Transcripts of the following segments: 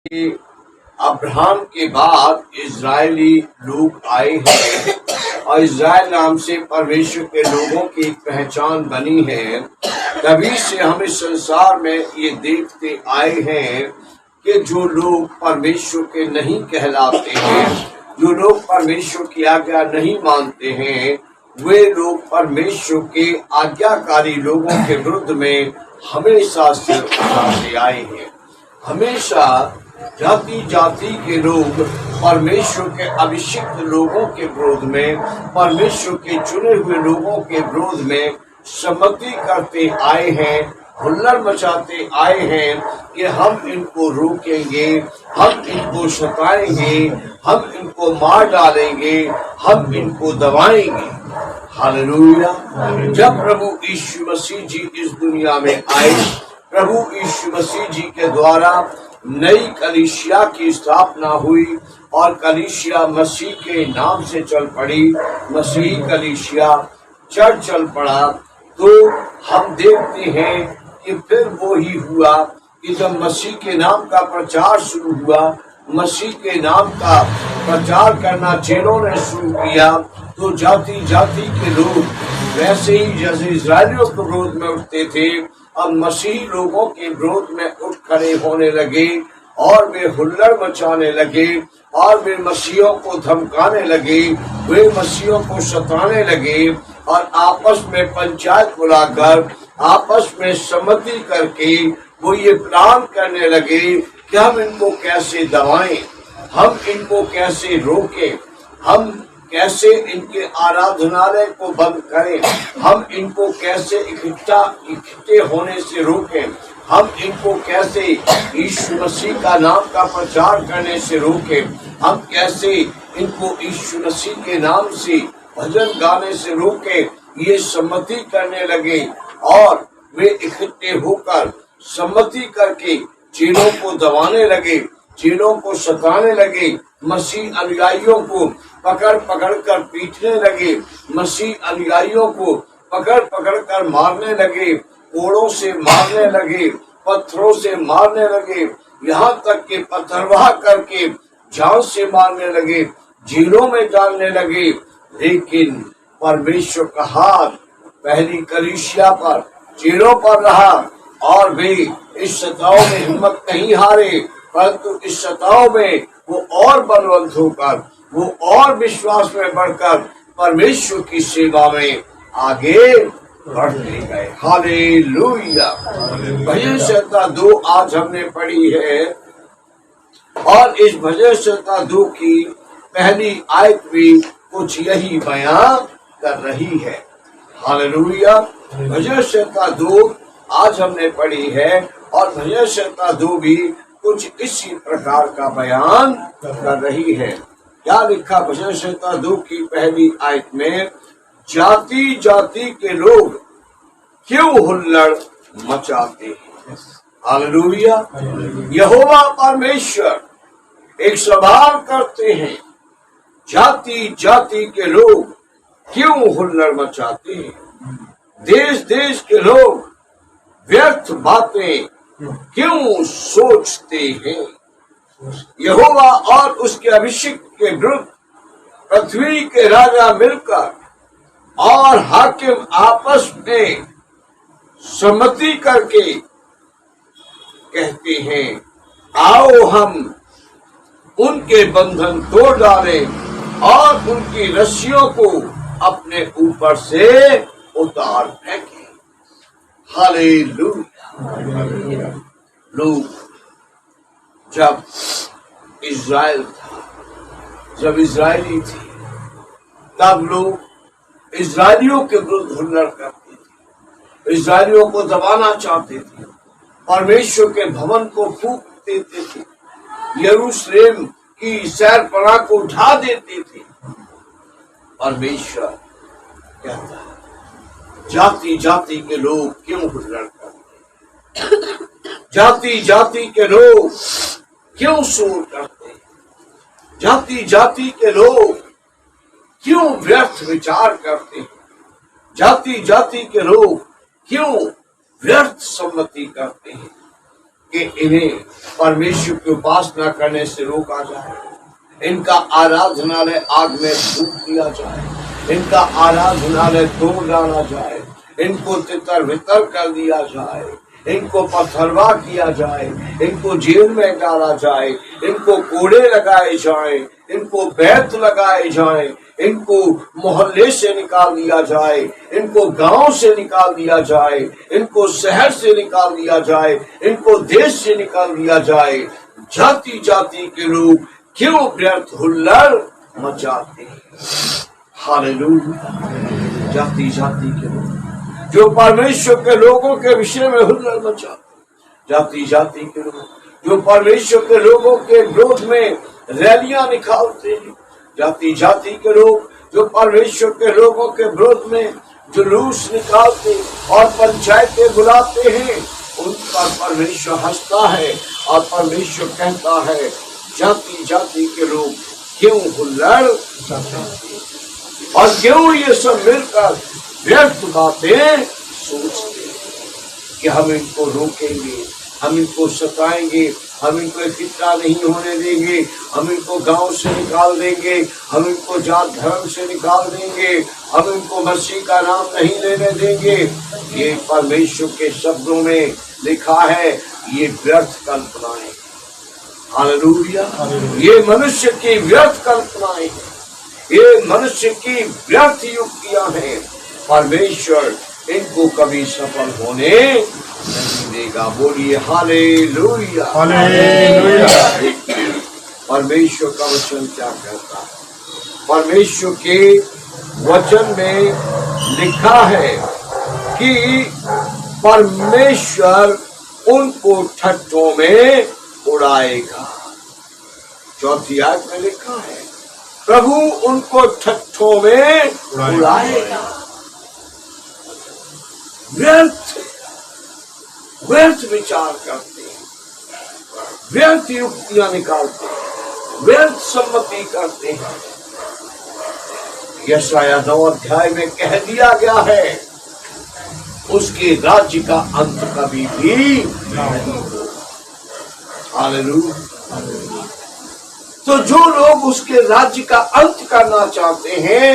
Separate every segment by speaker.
Speaker 1: कि अब्राहम के बाद इजरायली लोग आए हैं और इजराइल नाम से परमेश्वर के लोगों की एक पहचान बनी है। तभी से हम इस संसार में ये देखते आए हैं कि जो लोग परमेश्वर के नहीं कहलाते हैं, जो लोग परमेश्वर की आज्ञा नहीं मानते हैं, वे लोग परमेश्वर के आज्ञाकारी लोगों के विरुद्ध में हमेशा सिर उठाते आए हैं। हमेशा जाति जाति के लोग परमेश्वर के अभिषिक्त लोगों के विरोध में, परमेश्वर के चुने हुए लोगों के विरोध में सम्मति करते आए हैं, हुल्लड़ मचाते आए हैं कि हम इनको रोकेंगे, हम इनको सताएंगे, हम इनको मार डालेंगे, हम इनको दबाएंगे। हालेलुया। जब प्रभु यीशु मसीह जी इस दुनिया में आए, प्रभु यीशु मसीह जी के द्वारा नई कलीसिया की स्थापना हुई और कलीसिया मसीह के नाम से चल पड़ी, मसीह कलीसिया चर्च चल पड़ा, तो हम देखते हैं कि फिर वो ही हुआ कि जब मसीह के नाम का प्रचार शुरू हुआ, मसीह के नाम का प्रचार करना चेलों ने शुरू किया, तो जाति जाति के लोग वैसे ही जैसे इजरायलियों के विरोध में उठते थे, अब मसीही लोगों के विरोध में उठ खड़े होने लगे और वे हुल्लड़ मचाने लगे और वे मसीहों को धमकाने लगे, वे मसीहों को सताने लगे और आपस में पंचायत बुलाकर आपस में सम्मति करके वो ये प्लान करने लगे कि हम इनको कैसे दबाएं, हम इनको कैसे रोकें, हम कैसे इनके आराधनालय को बंद करें, हम इनको कैसे इकट्ठे होने से रोकें, हम इनको कैसे यीशु मसीह का नाम का प्रचार करने से रोकें, हम कैसे इनको यीशु मसीह के नाम से भजन गाने से रोकें। ये सम्मति करने लगे और वे इकट्ठे होकर सम्मति करके चेलों को दबाने लगे, चेलों को सताने लगे, मसीह अनुयायियों को पकड़ पकड़ कर पीटने लगे, मसीह अनुयायियों को पकड़ पकड़ कर मारने लगे, कोड़ों से मारने लगे, पत्थरों से मारने लगे, यहाँ तक कि पत्थरवाह करके जान से मारने लगे, जेलों में डालने लगे। लेकिन परमेश्वर का हाथ पहली कलीसिया पर, चेलों पर रहा और वे इस सताव में हिम्मत नहीं हारे, परंतु इस सताव में वो और बलवंत होकर, वो और विश्वास में बढ़कर परमेश्वर की सेवा में आगे बढ़ते गए। हालेलुया। भजन संहिता 2 आज हमने पढ़ी है और इस भजन संहिता 2 की पहली आयत भी कुछ यही बयां कर रही है। हालेलुया। भजन संहिता 2 आज हमने पढ़ी है और भजन संहिता 2 भी कुछ इसी प्रकार का बयान कर रही है। क्या लिखा भजन संहिता 2 की पहली आयत में? जाति जाति के लोग क्यों हुल्लड़ मचाते हैं। हालेलुया। यहोवा परमेश्वर एक सवाल करते हैं, जाति जाति के लोग क्यों हुल्लड़ मचाते हैं, देश देश के लोग व्यर्थ बातें क्यों सोचते हैं। यहोवा और उसके अभिषिक्त के विरुद्ध पृथ्वी के राजा मिलकर और हाकिम आपस में सम्मति करके कहते हैं, आओ हम उनके बंधन तोड़ डालें और उनकी रस्सियों को अपने ऊपर से उतार फेंकें। हालेलुया। लोग जब इज़राइल था, जब इज़राइली थे, तब लोग इज़राइलियों के विरुद्ध हुल्लड़ करते थे, इज़राइलियों को दबाना चाहते थे, परमेश्वर के भवन को फूंक देते थे, यरूशलेम की शहरपनाह को उठा देते थे। परमेश्वर कहता है, जाति जाति के लोग क्यों हुल्लड़ करते, जाति जाति के लोग क्यों शोर करते, जाति जाति के लोग क्यों व्यर्थ विचार करते हैं, जाति जाति के लोग क्यों व्यर्थ सम्मति करते हैं। कि इन्हें परमेश्वर की उपासना करने से रोका जाए, इनका आराधनालय आग में फूंक दिया जाए, इनका आराधनालय तोड़ डाला जाए, इनको तितर बितर कर दिया जाए, इनको पत्थरवा किया जाए, इनको जेल में डाला जाए, इनको कोड़े लगाए जाए, इनको बैत लगाए जाए, इनको मोहल्ले से निकाल दिया जाए, इनको गांव से निकाल दिया जाए, इनको शहर से निकाल दिया जाए, इनको देश से निकाल दिया जाए। जाति जाति के लोग क्यों व्यर्थ हुल्लड़ मचाते हैं? हालेलुया। जाति जाति के लोग जो परमेश्वर के लोगों के विषय में हुल्लड़ मचाते, जाति जाति के लोग जो परमेश्वर के लोगों के विरोध में रैलियां निकालते हैं, जाति जाति के लोग जो परमेश्वर के लोगों के विरोध में जुलूस निकालते और पंचायतें बुलाते हैं, उन पर परमेश्वर हंसता है और परमेश्वर कहता है जाति जाति के लोग क्यों हुल्लड़ और क्यों ये सब मिलकर व्यर्थ बातें सोचते कि हम इनको रोकेंगे, हम इनको सताएंगे, हम इनको इकट्ठा नहीं होने देंगे, हम इनको गांव से निकाल देंगे, हम इनको जात धर्म से निकाल देंगे, हम इनको मसीह का नाम नहीं लेने देंगे। ये परमेश्वर के शब्दों में लिखा है, ये व्यर्थ कल्पनाएं। हालेलुया। ये मनुष्य की व्यर्थ कल्पनाएं, ये मनुष्य की व्यर्थ युक्तियां हैं। परमेश्वर इनको कभी सफल होने नहीं देगा। बोलिए हालेलुया। हालेलुया। परमेश्वर का वचन क्या कहता है? परमेश्वर के वचन में लिखा है कि परमेश्वर उनको ठट्ठों में उड़ाएगा। चौथी आयत में लिखा है प्रभु उनको ठट्ठों में उड़ाएगा। व्यर्थ विचार करते हैं, व्यर्थ युक्तियां निकालते हैं, व्यर्थ सम्मति करते हैं। यशाया 9 अध्याय में कह दिया गया है उसके राज्य का अंत कभी भी नहीं होगा। हालेलुया। तो जो लोग उसके राज्य का अंत करना चाहते हैं,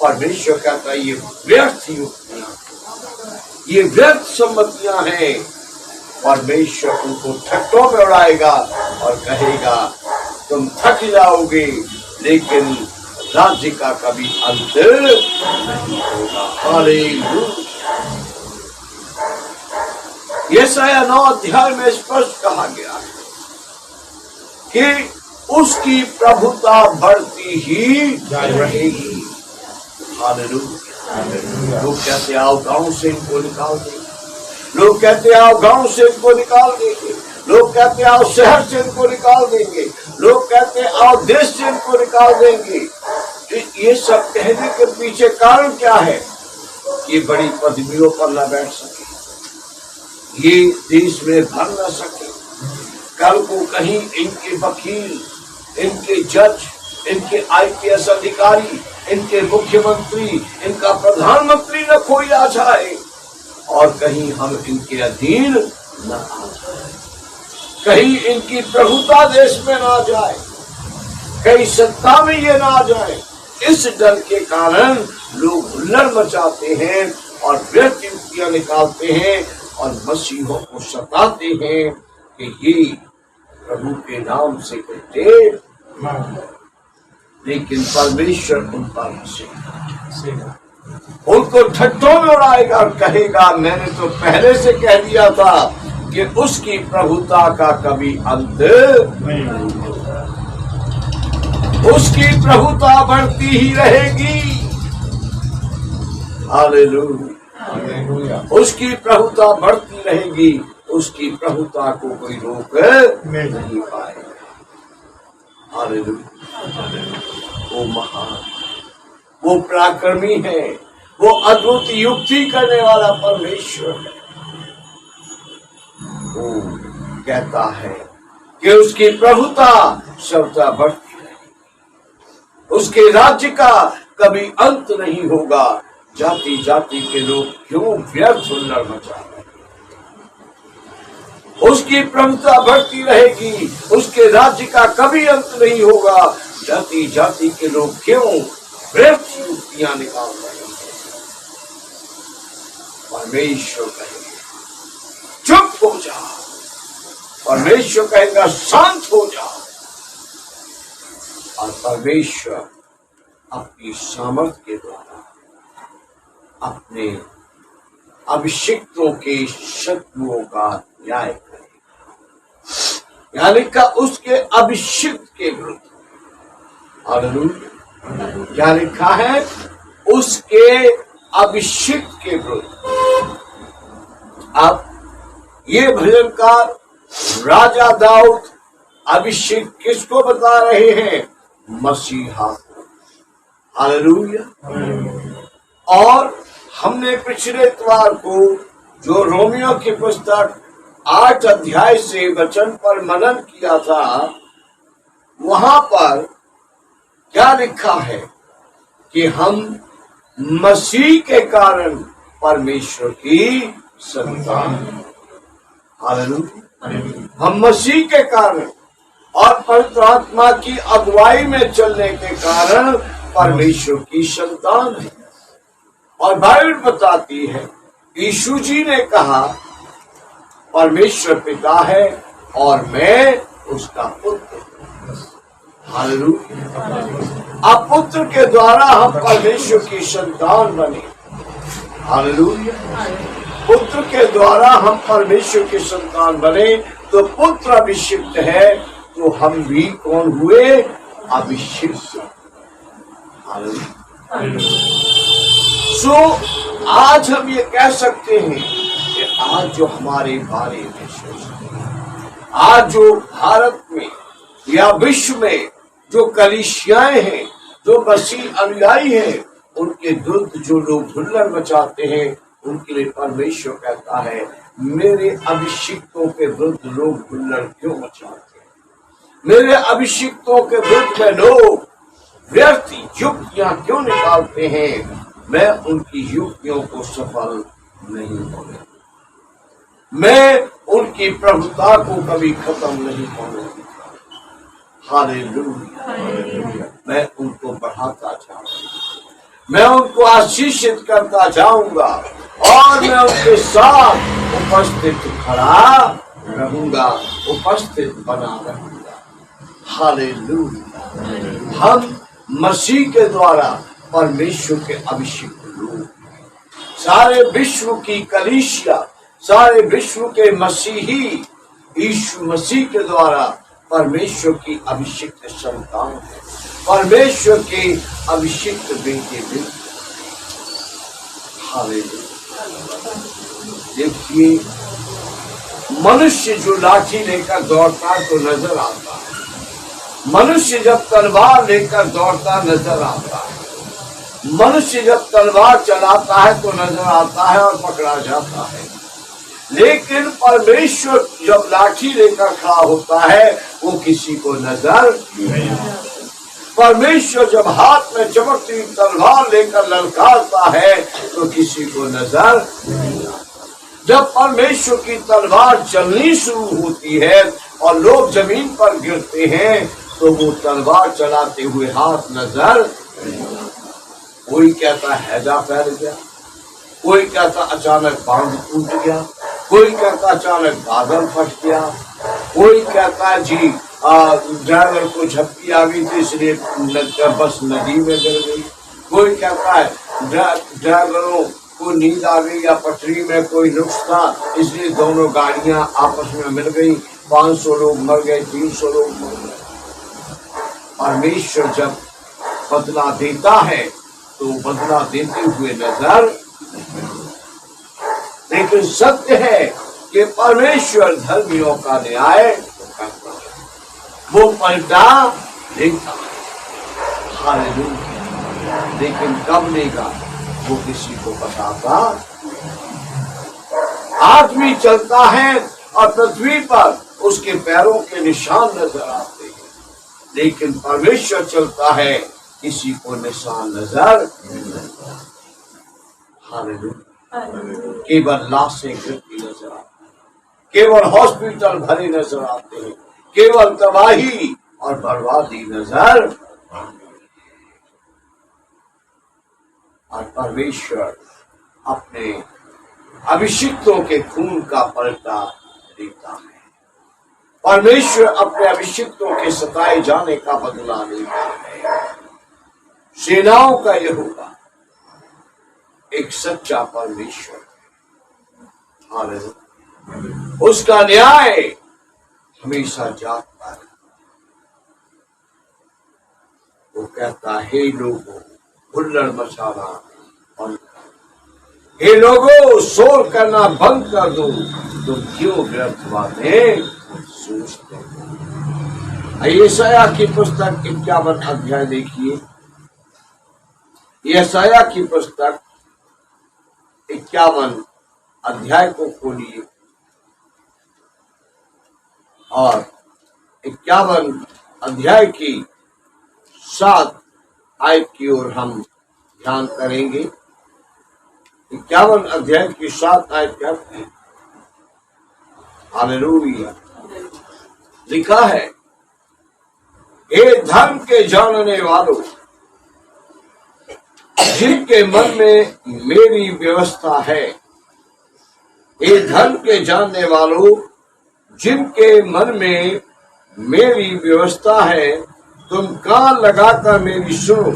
Speaker 1: परमेश्वर कहता है ये व्यर्थ युक्तियां, ये व्यर्थ सम्मतियां हैं। परमेश्वर उनको ठट्ठों में उड़ाएगा और कहेगा तुम थक जाओगे, लेकिन राज्य का कभी अंत नहीं होगा। हालेलुया। यशाया 9 अध्याय में स्पष्ट कहा गया है कि उसकी प्रभुता बढ़ती ही रहेगी। हालेलुया। लोग कहते आओ गांव से इनको निकाल देंगे, लोग कहते आओ गांव से इनको निकाल देंगे, लोग कहते आओ शहर से इनको निकाल देंगे, लोग कहते आओ देश से इनको निकाल देंगे। ये सब कहने के पीछे कारण क्या है? ये बड़ी पदवियों पर न बैठ सके, ये देश में भर न सके, कल को कहीं इनके वकील, इनके जज, इनके IPS अधिकारी, इनके मुख्यमंत्री, इनका प्रधानमंत्री न कोई आ जाए और कहीं हम इनके अधीन न आ जाए, कहीं इनकी प्रभुता देश में ना जाए, कहीं सत्ता में ये ना आ जाए। इस डर के कारण लोग हुल्लड़ मचाते हैं और व्यर्थ युक्तियां निकालते हैं और मसीहों को सताते हैं कि ये प्रभु के नाम से कहते, लेकिन परमेश्वर उन पर हंसेगा, उनको ठट्ठों में उड़ाएगा और कहेगा मैंने तो पहले से कह दिया था कि उसकी प्रभुता का कभी अंत नहीं होगा, उसकी प्रभुता बढ़ती ही रहेगी। हालेलुया। उसकी प्रभुता बढ़ती रहेगी, उसकी प्रभुता को कोई रोक नहीं पाएगा। हालेलुया। वो महान, वो पराक्रमी है, वो अद्भुत युक्ति करने वाला परमेश्वर है। वो कहता है कि उसकी प्रभुता सर्वदा बढ़ती है, उसके राज्य का कभी अंत नहीं होगा। जाति जाति के लोग क्यों व्यर्थ हुल्लड़ मचा रहे हैं? उसकी प्रभुता बढ़ती रहेगी, उसके राज्य का कभी अंत नहीं होगा। जाति जाति के लोग क्यों व्यर्थ युक्तियां निकाल रहे हैं? परमेश्वर कहेगा चुप हो जा, परमेश्वर कहेगा शांत हो जा, और परमेश्वर अपनी सामर्थ्य के द्वारा अपने अभिषिक्तों के शत्रुओं का न्याय करेगा। यानी का उसके अभिषिक्त के विरुद्ध। हालेलुया। क्या लिखा है? उसके अभिषिक्त के विरुद्ध। अब ये भजनकार राजा दाऊद अभिषेक किसको बता रहे हैं? मसीहा को। हालेलुया। और हमने पिछले इतवार को जो रोमियो की पुस्तक 8 अध्याय से वचन पर मनन किया था, वहां पर क्या लिखा है कि हम मसीह के कारण परमेश्वर की संतान। हालेलुया। हम मसीह के कारण और पवित्र आत्मा की अगुवाई में चलने के कारण परमेश्वर की संतान है। और बाइबल बताती है, यीशु जी ने कहा परमेश्वर पिता है और मैं उसका पुत्र। हालेलुया। अब पुत्र के द्वारा हम परमेश्वर की संतान बने। हालेलुया। पुत्र के द्वारा हम परमेश्वर की संतान बने, तो पुत्र अभिषिक्त है, तो हम भी कौन हुए? अभिषिक्त। हालेलुया। सो आज हम ये कह सकते हैं कि आज जो हमारे बारे में आज जो भारत में या विश्व में जो कलीसियाएं हैं, जो मसीह अनुयायी हैं, उनके विरुद्ध जो लोग हुल्लड़ मचाते हैं, उनके लिए परमेश्वर कहता है मेरे अभिषिक्तों के विरुद्ध लोग हुल्लड़ क्यों मचाते हैं? मेरे अभिषिक्तों के विरुद्ध में लोग व्यर्थ युक्तियां क्यों निकालते हैं? मैं उनकी युक्तियों को सफल नहीं होने, मैं उनकी प्रभुता को कभी खत्म नहीं होने दूंगा। हालेलुया। मैं उनको बढ़ाता जाऊंगा, मैं उनको आशीषित करता जाऊंगा, और मैं उनके साथ उपस्थित खड़ा रहूंगा, उपस्थित बना रहूंगा। हालेलुया। हम मसीह के द्वारा परमेश्वर के अभिषिक्त लोग, सारे विश्व की कलीसिया, सारे विश्व के मसीही यीशु मसीह के द्वारा परमेश्वर की अभिषिक्त संतान है, परमेश्वर के अभिषिक्त बेटे बेटे। हालेलुया। देखिए, मनुष्य जो लाठी लेकर दौड़ता है तो नजर आता है, मनुष्य जब तलवार लेकर दौड़ता नजर आता है, मनुष्य जब तलवार चलाता है तो नजर आता है और पकड़ा जाता है, लेकिन परमेश्वर जब लाठी लेकर खड़ा होता है वो किसी को नजर नहीं आता। परमेश्वर जब हाथ में चमकती तलवार लेकर ललकारता है तो किसी को नजर नहीं आता। जब परमेश्वर की तलवार चलनी शुरू होती है और लोग जमीन पर गिरते हैं तो वो तलवार चलाते हुए हाथ नजर नहीं आता। कोई कहता हैजा फैल गया, कोई कहता अचानक बांध टूट गया, कोई कहता अचानक बादल फट गया, कोई कहता जी ड्राइवर को झपकी आ गई थी इसलिए बस नदी में गिर गई, कोई कहता है ड्राइवरों को नींद आ गई या पटरी में कोई नुक्स था इसलिए दोनों गाड़ियां आपस में मिल गई, 500 लोग मर गए, 300 लोग मर गए। परमेश्वर जब बदला देता है तो बदला देते हुए नजर, लेकिन सत्य है कि परमेश्वर धर्मियों का न्याय करता है, वो पलटा देता है। हालेलुया। लेकिन कब लेगा वो किसी को बताता। आदमी चलता है और पृथ्वी पर उसके पैरों के निशान नजर आते हैं, लेकिन परमेश्वर चलता है किसी को निशान नजर नहीं आता। हालेलुया। केवल लाशें गिरती नजर आती, केवल हॉस्पिटल भरे नजर आते हैं, केवल तबाही और बर्बादी नजर। और परमेश्वर अपने अभिषिक्तों के खून का पलटा देता है। परमेश्वर अपने अभिषिक्तों के सताए जाने का बदला लेता है। सेनाओं का यहोवा एक सच्चा परमेश्वर, उसका न्याय हमेशा जागता है। वो कहता है, हे लोगों हुल्लड़ मचाना बंद कर, हे लोगों शोर करना बंद कर दो, तुम क्यों व्यर्थ बातें सोचते हो। यशायाह की पुस्तक 51 अध्याय देखिए। यशायाह की पुस्तक 51 अध्याय को खोलिए और 51 अध्याय की 7 आयत की ओर हम ध्यान करेंगे। 51 अध्याय की 7 आयत क्या है? हालेलुया। लिखा है, हे धर्म के जानने वालों, जिनके मन में मेरी व्यवस्था है, हे धर्म के जानने वालों, जिनके मन में मेरी व्यवस्था है, तुम कान लगाकर मेरी सुनो,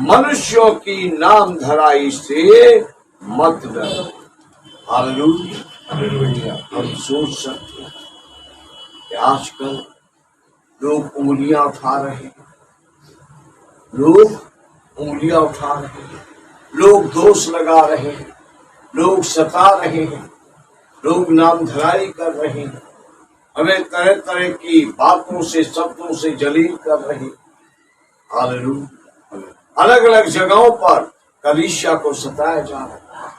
Speaker 1: मनुष्यों की नाम धराई से मत डरो। हालेलुया। हम सोच सकते हैं कि आजकल लोग उंगलियां उठा रहे हैं, लोग उंगलियां उठा रहे हैं, लोग दोष लगा रहे हैं, लोग सता रहे हैं, लोग नाम धराई कर रहे हैं, हमें तरह तरह की बातों से शब्दों से जलील कर रहे हैं। हालेलुया। अलग अलग जगहों पर कलीसिया को सताया जा रहा है,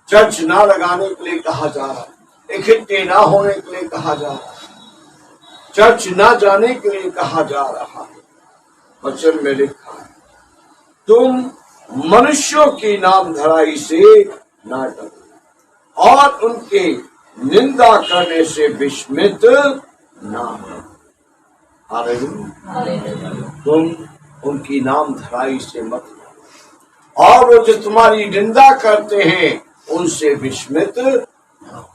Speaker 1: चर्च ना लगाने के लिए कहा जा रहा है, इकट्ठे ना होने के लिए कहा जा रहा है, चर्च ना जाने के लिए कहा जा रहा है। वचन में लिखा है, तुम मनुष्यों की नाम धराई से ना डरो और उनके निंदा करने से विस्मित ना हो। हालेलुया। तुम उनकी नाम धराई से मत डरो और वो जो तुम्हारी निंदा करते हैं उनसे विस्मित ना हो।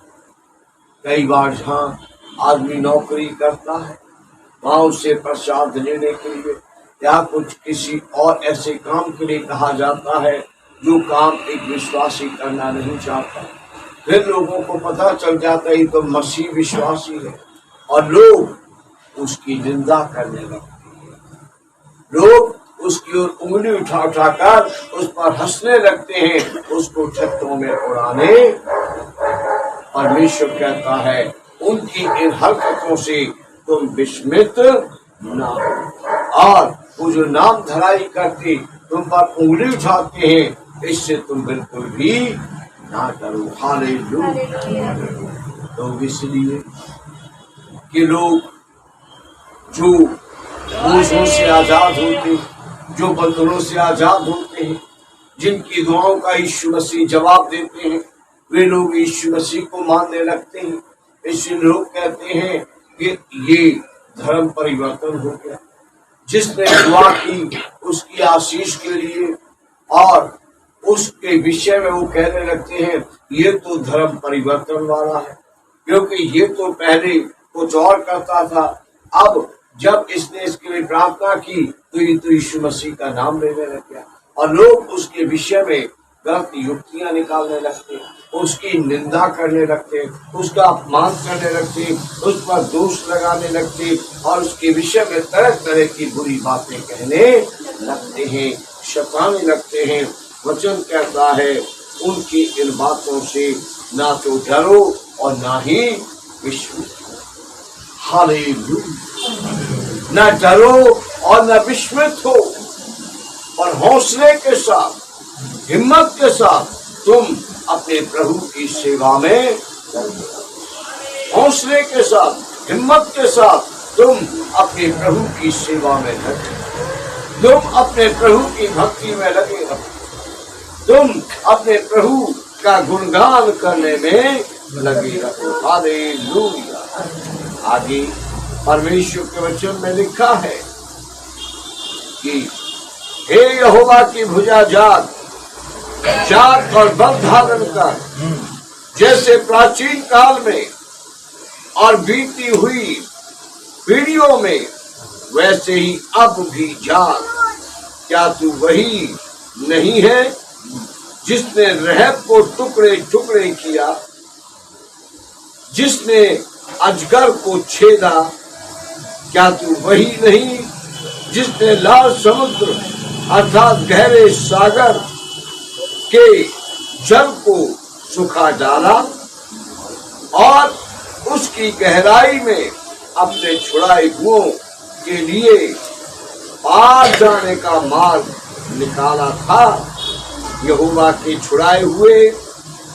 Speaker 1: कई बार जहां आदमी नौकरी करता है, वहां उसे प्रसाद लेने के लिए या कुछ किसी और ऐसे काम के लिए कहा जाता है जो काम एक विश्वासी करना नहीं चाहता। फिर लोगों को पता चल जाता है तो मसीह विश्वासी है और लोग उसकी निंदा करने लगते हैं, लोग उसकी ओर उंगली उठा उठाकर उस पर हंसने लगते हैं, उसको छत्तों में उड़ाने। परमेश्वर कहता है, उनकी इन हरकतों से तुम विस्मित ना हो और वो जो नाम धराई करते तुम पर उंगली उठाते हैं, इससे तुम बिल्कुल भी ना डरो। हालेलुया। तो इसलिए कि लोग जो बोझों से आजाद होते, जो बंधनों से आजाद होते हैं, जिनकी दुआओं का यीशु मसीह जवाब देते हैं, वे लोग यीशु मसीह को मानने लगते हैं। इसलिए लोग कहते हैं कि ये धर्म परिवर्तन हो गया। जिसने दुआ की उसकी आशीष के लिए और उसके विषय में वो कहने लगते हैं ये तो धर्म परिवर्तन वाला है, क्योंकि ये तो पहले कुछ और करता था, अब जब इसने इसके लिए प्रार्थना की तो ये तो यीशु मसीह का नाम लेने लग गया। और लोग उसके विषय में गलत युक्तियां निकालने लगते, उसकी निंदा करने लगते, उसका अपमान करने लगते, उस पर दोष लगाने लगते और उसके विषय में तरह तरह की बुरी बातें कहने लगते हैं, शताने लगते हैं। वचन कहता है, उनकी इन बातों से ना तो डरो और ना ही विस्मित। हालेलुया। ना डरो और ना विस्मित हो, और हौसले के साथ, हिम्मत के साथ तुम अपने प्रभु की सेवा में हौसले के साथ, हिम्मत के साथ तुम अपने प्रभु की सेवा में लगे, तुम अपने प्रभु की भक्ति में लगे रहो, तुम अपने प्रभु का गुणगान करने में लगे रहो। हालेलुया। आगे परमेश्वर के वचन में लिखा है कि हे यहोवा की भुजा जाग और बल धारण कर, जैसे प्राचीन काल में और बीती हुई पीढ़ियों में, वैसे ही अब भी जाग। क्या तू वही नहीं है जिसने रहब को टुकड़े टुकड़े किया, जिसने अजगर को छेदा? क्या तू वही नहीं जिसने लाल समुद्र अर्थात गहरे सागर के जल को सुखा डाला और उसकी गहराई में अपने छुड़ाए हुओं के लिए पार जाने का मार्ग निकाला था? यहोवा के छुड़ाए हुए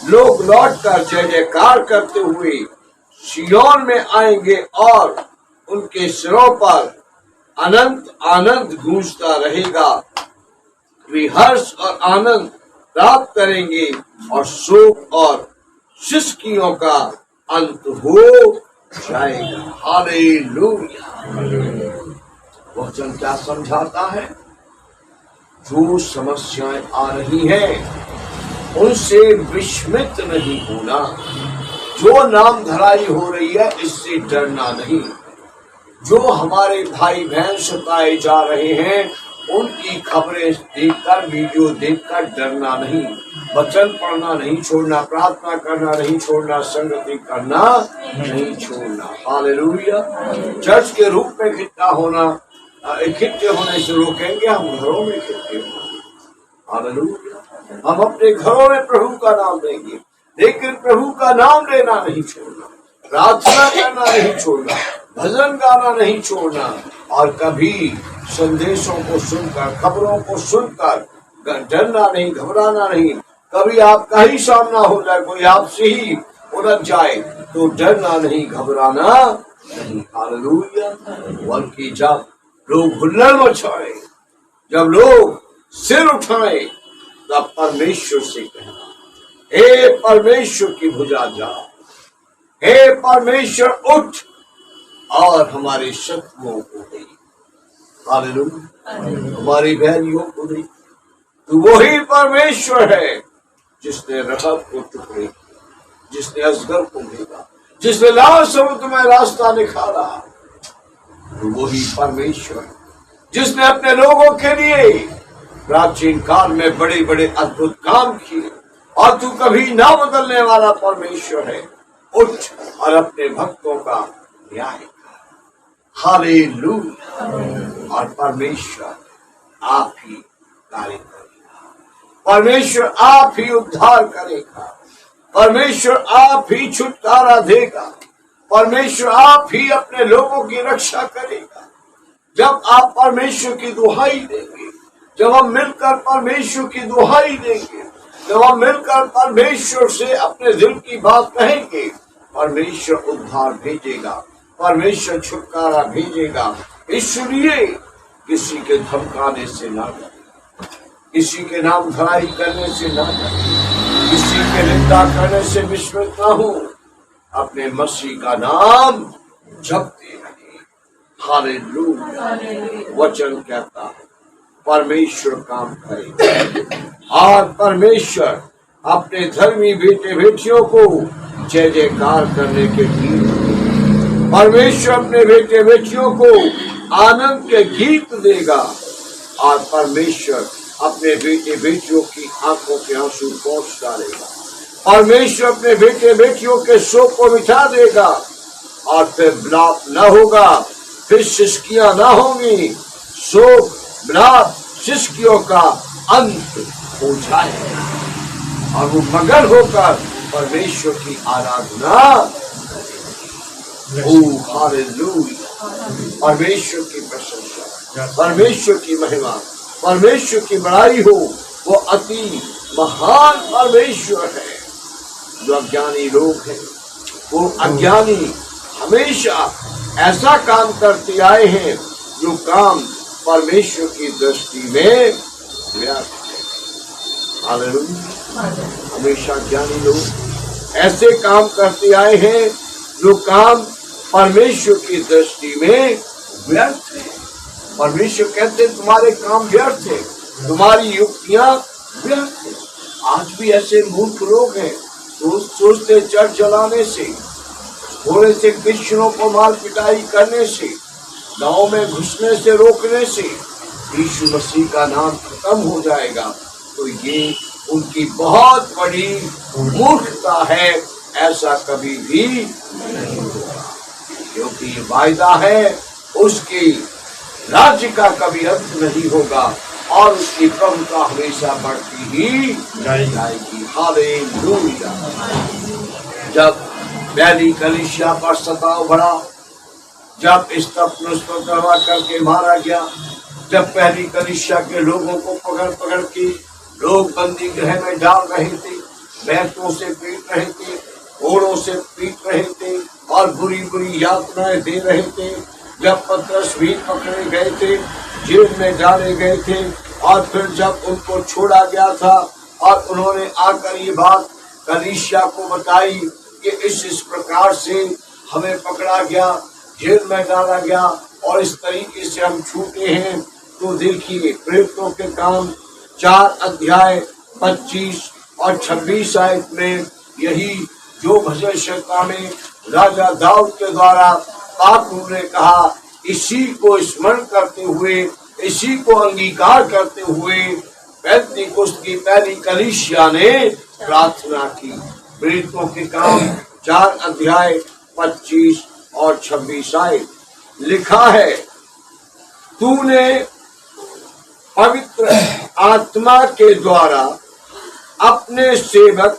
Speaker 1: लोग लौटकर जय जयकार करते हुए सिय्योन में आएंगे और उनके सिरों पर अनंत आनंद गूंजता रहेगा। वे हर्ष और आनंद प्राप्त करेंगे और शोक और सिसकियों का अंत हो जाएगा। हालेलुया। वचन क्या समझाता है? जो समस्याएं आ रही हैं उनसे विस्मित नहीं होना, जो नाम धराई हो रही है इससे डरना नहीं, जो हमारे भाई बहन सताए जा रहे हैं उनकी खबरें देखकर, वीडियो देखकर डरना नहीं, वचन पढ़ना नहीं छोड़ना, प्रार्थना करना नहीं छोड़ना, संगति करना नहीं छोड़ना। हालेलुया। चर्च के रूप में इकट्ठे होने से रोकेंगे, हम घरों में इकट्ठे होंगे। हालेलुया। हम अपने घरों में प्रभु का नाम देंगे, लेकिन प्रभु का नाम लेना नहीं छोड़ना, प्रार्थना करना नहीं छोड़ना, भजन गाना नहीं छोड़ना, और कभी संदेशों को सुनकर, खबरों को सुनकर डरना नहीं, घबराना नहीं। कभी आपका ही सामना हो जाए, कोई आपसे ही उलझ जाए तो डरना नहीं, घबराना नहीं। हालेलुया। बल्कि जब लोग हुल्लड़ मचाए, जब लोग सिर उठाए, तब परमेश्वर से कहना, हे परमेश्वर की भुजा जाग, हे परमेश्वर उठ और हमारे शत्रुओं को दे। हालेलुया। हमारी बहनियों को दे। तू वही परमेश्वर है जिसने रहब को टुकड़े किया, जिसने अजगर को भेजा, जिसने लाल समुद्र में रास्ता निकाला। तो वही परमेश्वर जिसने अपने लोगों के लिए प्राचीन काल में बड़े बड़े अद्भुत काम किए, और तू कभी ना बदलने वाला परमेश्वर है। उठ और अपने भक्तों का न्याय कर। हालेलुया। और परमेश्वर आप ही कार्य करेगा, परमेश्वर आप ही उद्धार करेगा, परमेश्वर आप ही छुटकारा देगा, परमेश्वर आप ही अपने लोगों की रक्षा करेगा। जब आप परमेश्वर की दुहाई देंगे, जब हम मिलकर परमेश्वर की दुहाई देंगे, जब हम मिलकर परमेश्वर से अपने दिल की बात कहेंगे, परमेश्वर उद्धार भेजेगा, परमेश्वर छुटकारा भेजेगा। इसलिए किसी के धमकाने से ना डरे, किसी के नाम धराई करने से ना डरे, किसी के निंदा करने से विस्मित ना हो। अपने मसीह का नाम जपते रहे। हालेलुया। वचन कहता है परमेश्वर काम करेगा, और परमेश्वर अपने धर्मी बेटे बेटियों को जय जयकार करने के गीत, परमेश्वर अपने बेटे बेटियों को आनंद के गीत देगा, और परमेश्वर अपने बेटे बेटियों की आंखों के आंसू पोंछ डालेगा। परमेश्वर अपने बेटे बेटियों के शोक को मिटा देगा, और फिर विलाप न होगा, फिर सिसकियां न होंगी। शोक, विलाप, सिसकियों का अंत हो जाएगा, और वो मगन होकर परमेश्वर की आराधना। हालेलुया। परमेश्वर की प्रशंसा, परमेश्वर की महिमा, परमेश्वर की बड़ाई हो। वो अति महान परमेश्वर है। जो अज्ञानी लोग हैं, वो अज्ञानी हमेशा ऐसा काम करते आए हैं जो काम परमेश्वर की दृष्टि में व्यर्थ है। हालेलुया। हमेशा ज्ञानी लोग ऐसे काम करते आए हैं जो काम परमेश्वर की दृष्टि में व्यर्थ है। परमेश्वर कहते तुम्हारे काम व्यर्थ है, तुम्हारी युक्तियां व्यर्थ है। आज भी ऐसे मूर्ख लोग हैं तो सोचते चर्च जलाने से, थोड़े से क्रिश्चियनों को मार पिटाई करने से, गांव में घुसने से रोकने से यीशु मसीह का नाम खत्म हो जाएगा। तो ये उनकी बहुत बड़ी मूर्खता है। ऐसा कभी भी नहीं होगा, क्योंकि ये वायदा है उसकी राज्य का कभी अंत नहीं होगा और उसकी प्रभुता हमेशा बढ़ती ही जाएगी। हालेलुया। जब पहली कलीसिया पर सताव बढ़ा, जब स्तफनुस को गवाह करके मारा गया, जब पहली कलीसिया के लोगों को पकड़ पकड़ के लोग बंदी गृह में डाल रहे थे, बैतों से पीट रहे थे, घोड़ों से पीट रहे थे और बुरी बुरी यातनाएं दे रहे थे, जब पतरस भी पकड़े गए थे, जेल में डाले गए थे और फिर जब उनको छोड़ा गया था और उन्होंने आकर ये बात कलीसिया को बताई कि इस प्रकार से हमें पकड़ा गया, जेल में डाला गया और इस तरीके से हम छूटे हैं, तो देखिए प्रेरितों के काम 4 अध्याय 25 और 26 आयत में यही जो भजन संहिता में राजा दाऊद के द्वारा पाक ने कहा, इसी को स्मरण करते हुए, इसी को अंगीकार करते हुए पेंतीकोस्त की पहली कलीसिया ने प्रार्थना की। प्रेरितों के काम 4 अध्याय 25 और 26 आयत लिखा है, तूने पवित्र आत्मा के द्वारा अपने सेवक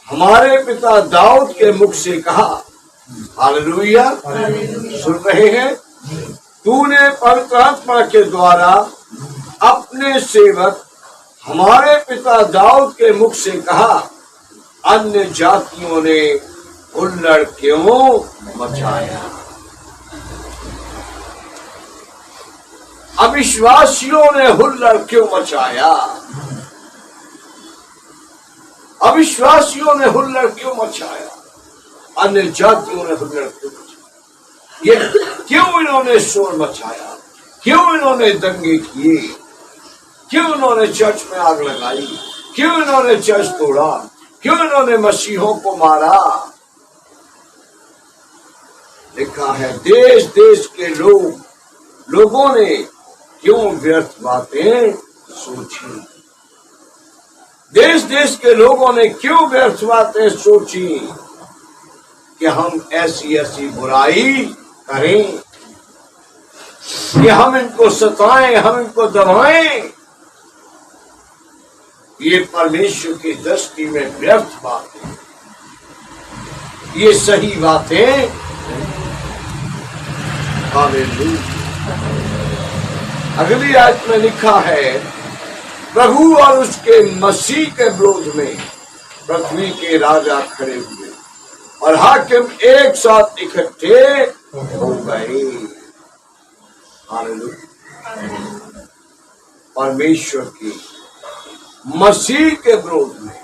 Speaker 1: हमारे पिता दाऊद के मुख से कहा। हालेलुया। सुन रहे हैं? तूने पवित्र आत्मा के द्वारा अपने सेवक हमारे पिता दाऊद के मुख से कहा, अन्य जातियों ने हुल्लड़ क्यों मचाया, अविश्वासियों ने हुल्लड़ क्यों मचाया, अविश्वासियों ने हुल्लड़ क्यों मचाया, अन्य जातियों ने हुल्लड़ क्यों मचाया। ये क्यों इन्होंने शोर मचाया, क्यों इन्होंने दंगे किए, क्यों इन्होंने चर्च में आग लगाई, क्यों इन्होंने चर्च तोड़ा, क्यों इन्होंने मसीहों को मारा। लिखा है, देश देश के लोगों ने क्यों व्यर्थ बातें सोची, देश देश के लोगों ने क्यों व्यर्थ बातें सोची कि हम ऐसी ऐसी बुराई करें, कि हम इनको सताएं, हम इनको दबाएं। ये परमेश्वर की दृष्टि में व्यर्थ बातें, ये सही बातें। हालेलुया। अगली आयत में लिखा है, प्रभु और उसके मसीह के विरोध में पृथ्वी के राजा खड़े हुए और हाकिम एक साथ इकट्ठे हो गए। हालेलुया। परमेश्वर की मसीह के विरोध में,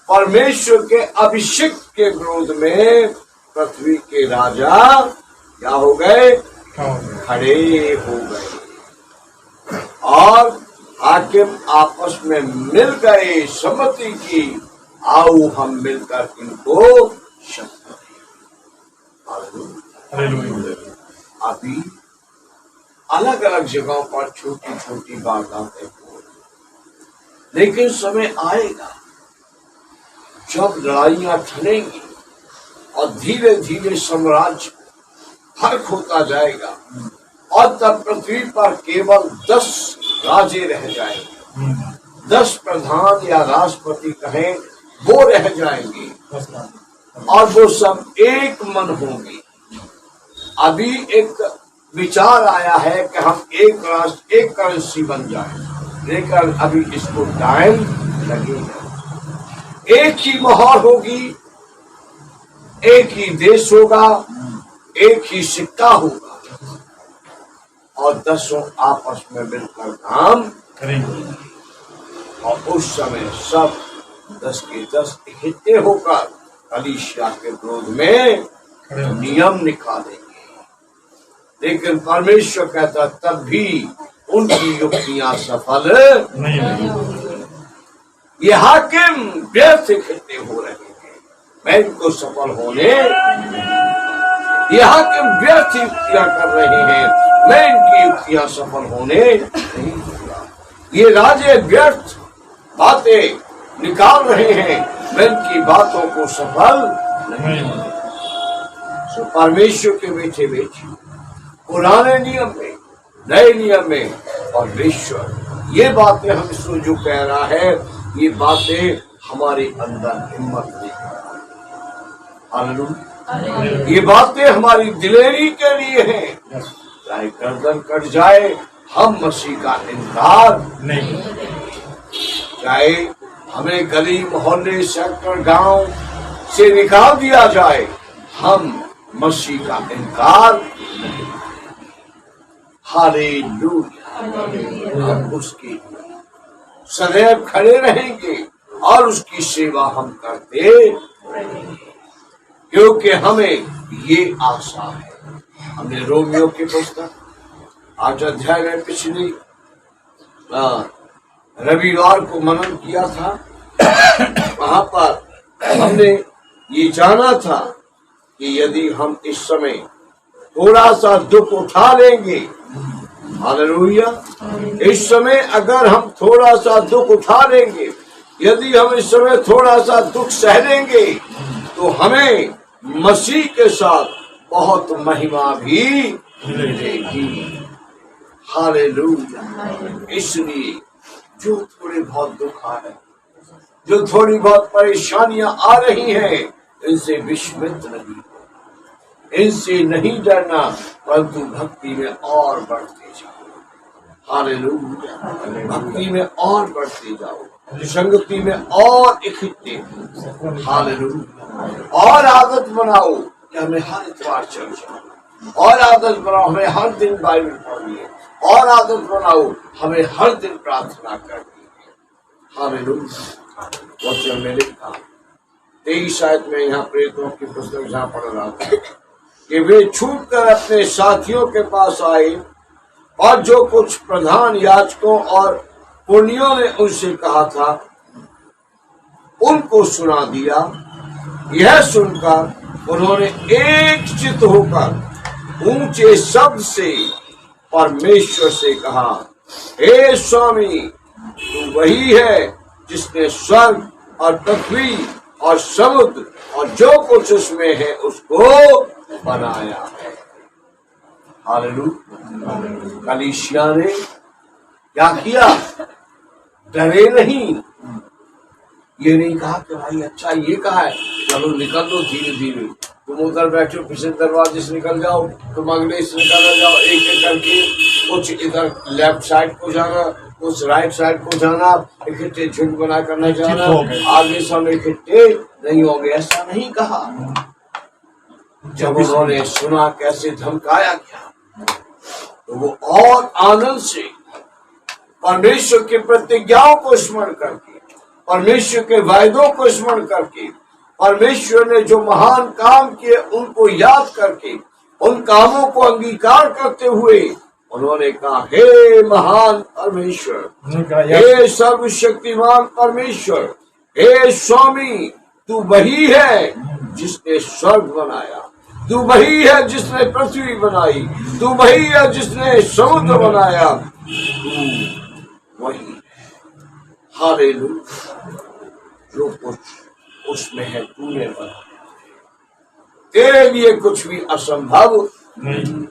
Speaker 1: परमेश्वर के अभिषेक के विरोध में पृथ्वी के राजा क्या हो गए, खड़े हो गए और हाकिम आपस में मिल गए, सम्मति की, आओ हम मिलकर इनको शक्ति दें। अभी अलग अलग जगहों पर छोटी छोटी वारदातें हो, लेकिन समय आएगा जब लड़ाइयां ठनेंगी और धीरे धीरे साम्राज्य फर्क होता जाएगा और तब पृथ्वी पर केवल 10 राजे रह जाएंगे, 10 प्रधान या राष्ट्रपति कहें वो रह जाएंगे और वो सब एक मन होंगे। अभी एक विचार आया है कि हम एक राष्ट्र, एक करेंसी बन जाए, लेकिन अभी इसको टाइम लगेगा। एक ही मोहर होगी, एक ही देश होगा, एक ही सिक्का होगा और 10 आपस में मिलकर काम करेंगे और उस समय सब 10 के 10 इकट्ठे होकर कलीसिया के विरोध में नियम निकालेंगे, लेकिन परमेश्वर कहता तब भी उनकी युक्तियां सफल नहीं। ये हाकिम व्यर्थ इकट्ठे हो रहे हैं, मैं इनको सफल होने, ये हाकिम व्यर्थ युक्तियां कर रहे हैं, मैं इनकी युक्तियां सफल होने नहीं दूंगा। ये राजे व्यर्थ बातें निकाल रहे हैं, मैं इनकी बातों को सफल नहीं दूंगा। तो परमेश्वर के बेटे बेटे पुराने नियम में, नए नियम में परमेश्वर ये बातें हमसे जो कह रहा है, ये बातें हमारे अंदर हिम्मत देकर, हालेलुया, ये बातें हमारी दिलेरी के लिए हैं। चाहे गर्दन कट जाए, हम मसीह का इनकार नहीं, चाहे हमें गली मोहल्ले शहर गांव से निकाल दिया जाए, हम मसीह का इनकार नहीं। हालेलुया, हम उसकी सदैव खड़े रहेंगे और उसकी सेवा हम करते रहेंगे, क्योंकि हमें ये आशा है। हमने रोमियो की पुस्तक 8 अध्याय में पिछली रविवार को मनन किया था। वहां पर हमने ये जाना था कि यदि हम इस समय थोड़ा सा दुख उठा लेंगे, हालेलुया, इस समय अगर हम थोड़ा सा दुख उठा लेंगे, यदि हम इस समय थोड़ा सा दुख सह लेंगे, तो हमें मसीह के साथ बहुत महिमा भी मिलेगी। हालेलुया। इसलिए जो थोड़े बहुत दुख आ रहे, जो थोड़ी बहुत परेशानियां आ रही हैं, इनसे विस्मित नहीं, इनसे नहीं डरना, परंतु भक्ति में और बढ़ते जाओ। हालेलुया, भक्ति में और बढ़ते जाओ, संगति में और इकट्ठे हो। हालेलुया, और आदत बनाओ कि हमें हर इतवार चर्च जाना, और आदत बनाओ हमें हर दिन बाइबल पढ़नी है, और आदत बनाओ हमें हर दिन प्रार्थना करनी है। हालेलुया। वचन में लिखा 23 आयत में, यहाँ प्रेरितों की पुस्तक जहाँ पढ़ रहा था कि वे छूट कर अपने साथियों के पास आए और जो कुछ प्रधान याजकों और पुण्यों ने उनसे कहा था उनको सुना दिया। यह सुनकर उन्होंने एक चित्त होकर ऊंचे शब्द से परमेश्वर से कहा, हे स्वामी, तू वही है जिसने स्वर्ग और पृथ्वी और समुद्र और जो कुछ उसमें है उसको बनाया है। हालेलुया। कलीसिया ने क्या किया? डरे नहीं। ये नहीं कहा कि भाई अच्छा ये कहा है, चलो निकल लो धीरे धीरे, तुम उधर बैठो पिछले दरवाजे से निकल जाओ, तुम अगले से निकल जाओ, एक एक करके कुछ इधर लेफ्ट साइड को जाना, कुछ राइट साइड को जाना, इकट्ठे झुंड बना कर नहीं जाना, आगे सब इकट्ठे नहीं होंगे, ऐसा नहीं कहा। जब उन्होंने सुना कैसे धमकाया गया, तो वो और आनंद से परमेश्वर की प्रतिज्ञाओं को स्मरण करके, परमेश्वर के वायदों को स्मरण करके, परमेश्वर ने जो महान काम किए उनको याद करके, उन कामों को अंगीकार करते हुए उन्होंने कहा, हे महान परमेश्वर, हे सर्वशक्तिमान परमेश्वर, हे स्वामी, तू वही है जिसने स्वर्ग बनाया, तू वही है जिसने पृथ्वी बनाई, तू वही है जिसने समुद्र बनाया, तू वही। हालेलुया। जो कुछ उसमें है तूने बनाया, तेरे लिए कुछ भी असंभव नहीं।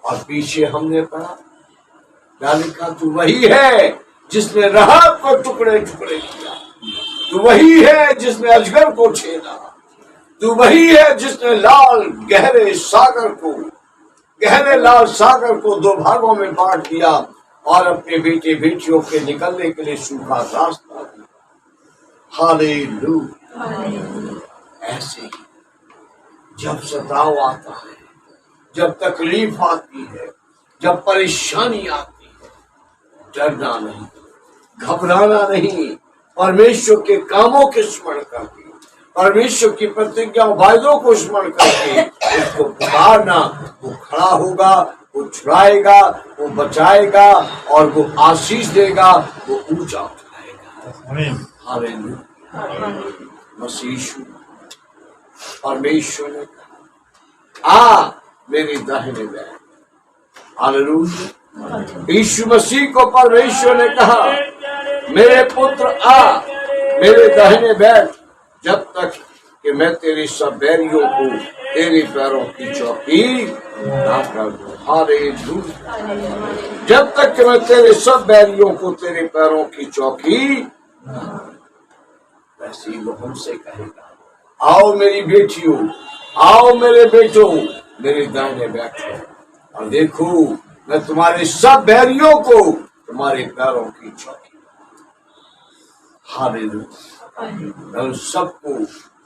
Speaker 1: और पीछे हमने पढ़ा क्या लिखा, तू वही है जिसने राहब को टुकड़े टुकड़े किया, तू वही है जिसने अजगर को छेदा, तू वही है जिसने गहरे लाल सागर को 2 भागों में बांट दिया और अपने बेटे बेटियों के निकलने के लिए सूखा रास्ता दिया। हालेलुया। ऐसे ही जब सताव आता है, जब तकलीफ आती है, जब परेशानी आती है, डरना नहीं, घबराना नहीं, परमेश्वर के कामों के स्मरण करके, परमेश्वर की प्रतिज्ञा वायदों को स्मरण करके उसको पुकारना, वो खड़ा होगा, वो छुड़ाएगा, वो बचाएगा और वो आशीष देगा, वो ऊंचा उठाएगा। हालेलुया। मसीह यीशु परमेश्वर ने आ मेरी दाहिने बैठ। हालेलुया। यीशु मसीह को परमेश्वर ने कहा, मेरे पुत्र आ मेरे दाहिने बैठ, जब तक कि मैं तेरे सब बैरियों को तेरे पैरों की चौकी ना कर दूं। हालेलुया। जब तक कि मैं तेरे सब बैरियों को तेरे पैरों की चौकी, वैसे ही वो हमसे कहेगा, आओ मेरी बेटियों, आओ मेरे बेटों, मेरे दाहिने बैठो और देखो मैं तुम्हारे सब बैरियों को तुम्हारे पैरों की चौकी। हालेलुया। मैं उन सबको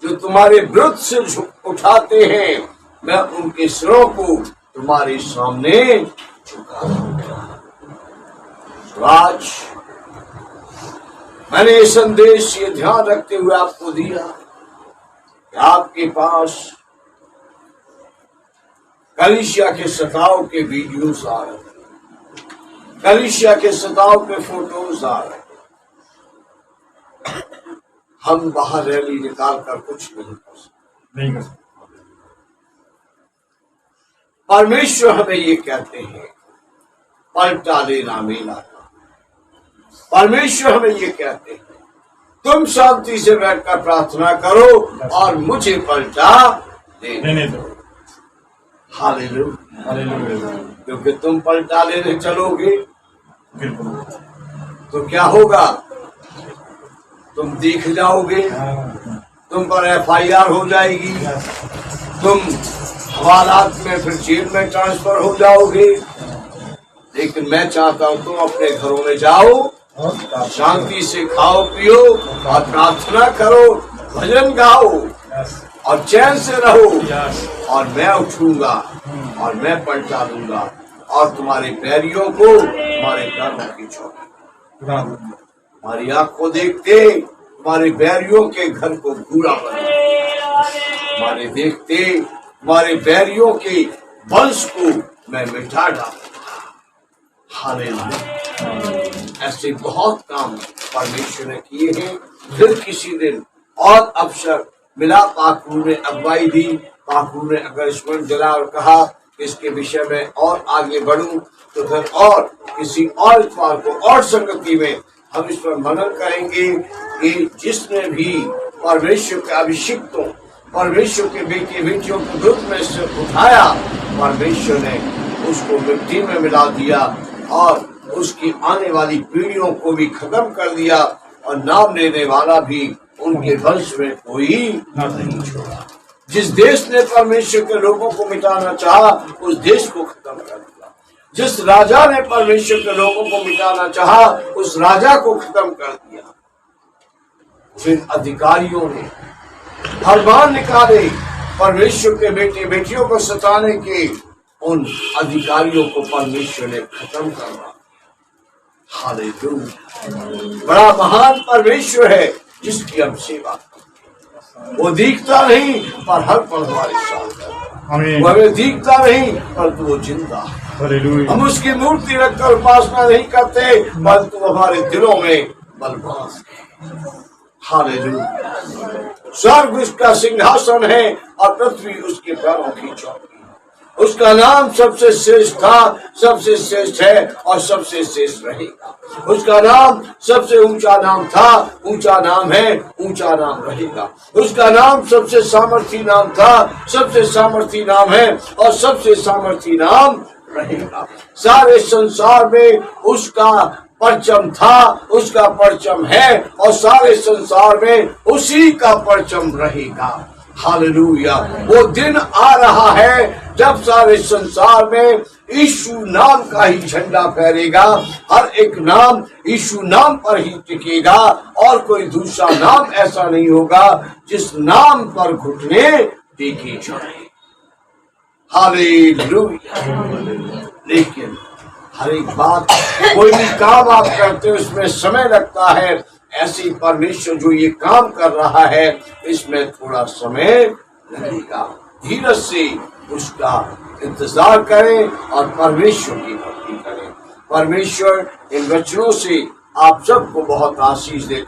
Speaker 1: जो तुम्हारे विरुद्ध से उठाते हैं, मैं उनके सिरों को तुम्हारे सामने झुका दूंगा। आज मैंने ये संदेश, ये ध्यान रखते हुए आपको दिया कि आपके पास कलीसिया के सताव के वीडियोस आ रहे हैं, कलीसिया के सताव के फोटोज आ रहे हैं। हम बाहर रैली निकाल कर कुछ नहीं कर सकते। परमेश्वर हमें ये कहते हैं, पलटा लेना मेला का। परमेश्वर हमें ये कहते हैं, तुम शांति से बैठकर प्रार्थना करो और मुझे पलटा देने दो। हालेलुया। क्योंकि तुम पलटा लेने चलोगे तो क्या होगा? तुम दिख जाओगे, तुम पर FIR हो जाएगी, तुम हवालात में फिर जेल में ट्रांसफर हो जाओगे। लेकिन मैं चाहता हूं तुम अपने घरों में जाओ, शांति से खाओ पियो और प्रार्थना करो, भजन गाओ और चैन से रहो और मैं उठूंगा और मैं पलटा दूंगा और तुम्हारे पैरियों को तुम्हारे पैरों की चौकी। हमारी आंख को देखते तुम्हारे बैरियों के घर को भूरा बना, हमारे देखते तुम्हारे बैरियों के वंश को मैं मिटा डालूंगा। हालेलुया। ऐसे बहुत काम परमेश्वर ने किए हैं। फिर किसी दिन और अवसर मिला, पाकूर ने अगुवाई दी, पाकूर ने अगर स्मरण जला और कहा इसके विषय में और आगे बढ़ूं, तो फिर और किसी और इतवार को और संगति में हम इस पर मनन करेंगे कि जिसने भी परमेश्वर के अभिषिक्तों, परमेश्वर के बेटे बेटियों को दुख में से उठाया, परमेश्वर ने उसको मिट्टी में मिला दिया और उसकी आने वाली पीढ़ियों को भी खत्म कर दिया और नाम लेने वाला भी उनके वंश में कोई नहीं छोड़ा। जिस देश ने परमेश्वर के लोगों को मिटाना चाहा, उस देश को खत्म कर दिया। जिस राजा ने परमेश्वर के लोगों को मिटाना चाहा, उस राजा को खत्म कर दिया। जिन अधिकारियों ने फरमान निकाले परमेश्वर के बेटे बेटियों को सताने के, उन अधिकारियों को परमेश्वर ने खत्म कर दिया। हालेलुया। बड़ा महान परमेश्वर है जिसकी हम सेवा करते। वो दिखता नहीं पर हर पल हमारे साथ है। वो हमें दिखता नहीं परंतु वो जिंदा है। हम उसकी मूर्ति रखकर उपासना नहीं करते परंतु हमारे दिलों में बलवास है। हालेलुया। स्वर्ग उसका सिंहासन है और पृथ्वी उसके पैरों की चौकी। उसका नाम सबसे श्रेष्ठ था, सबसे श्रेष्ठ है और सबसे श्रेष्ठ रहेगा। उसका नाम सबसे ऊंचा नाम था, ऊंचा नाम है, ऊंचा नाम रहेगा। उसका नाम सबसे सामर्थी नाम था, सबसे सामर्थी नाम है और सबसे सामर्थी नाम रहेगा। सारे संसार में उसका परचम था, उसका परचम है और सारे संसार में उसी का परचम रहेगा। हालेलुया। वो दिन आ रहा है जब सारे संसार में यीशु नाम का ही झंडा फहरेगा। हर एक नाम यीशु नाम पर ही टिकेगा और कोई दूसरा नाम ऐसा नहीं होगा जिस नाम पर घुटने टेके जाए। हालेलुया। लेकिन हर एक बात, कोई भी काम आप करते हो उसमें समय लगता है। ऐसी परमेश्वर जो ये काम कर रहा है, इसमें थोड़ा समय लगेगा। धीरज से उसका इंतजार करें और परमेश्वर की भक्ति करें। परमेश्वर इन वचनों से आप सबको बहुत आशीष दे।